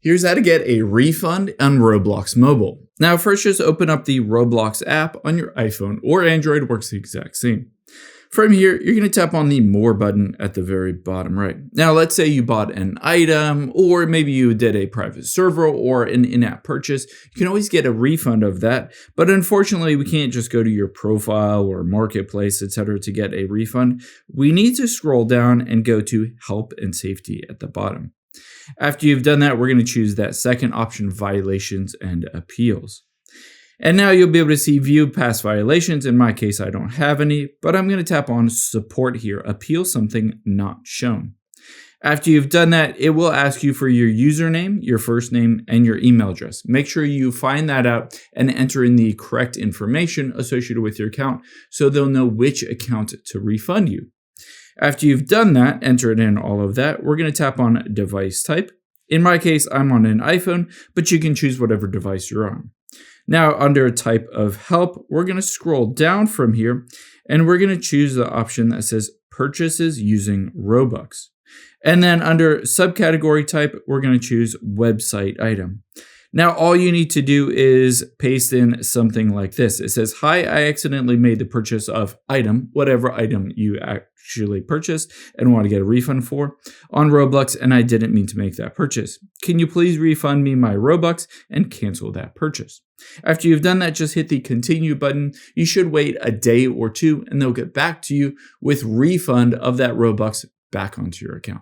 Here's how to get a refund on Roblox Mobile. Now, first just open up the Roblox app on your iPhone or Android, works the exact same. From here, you're going to tap on the More button at the very bottom right. Now, let's say you bought an item, or maybe you did a private server or an in-app purchase. You can always get a refund of that, but unfortunately, we can't just go to your profile or marketplace, etc. to get a refund. We need to scroll down and go to Help and Safety at the bottom. After you've done that, we're going to choose that second option, Violations and Appeals. And now you'll be able to see View Past Violations. In my case, I don't have any, but I'm going to tap on Support here, Appeal Something Not Shown. After you've done that, it will ask you for your username, your first name, and your email address. Make sure you find that out and enter in the correct information associated with your account so they'll know which account to refund you. After you've done that, entered in all of that, we're going to tap on Device Type. In my case, I'm on an iPhone, but you can choose whatever device you're on. Now, under Type of Help, we're going to scroll down from here, and we're going to choose the option that says Purchases Using Robux. And then under Subcategory Type, we're going to choose Website Item. Now, all you need to do is paste in something like this. It says, "Hi, I accidentally made the purchase of item," whatever item you actually purchased and want to get a refund for, "on Roblox, and I didn't mean to make that purchase. Can you please refund me my Robux and cancel that purchase?" After you've done that, just hit the Continue button. You should wait a day or two, and they'll get back to you with refund of that Robux back onto your account.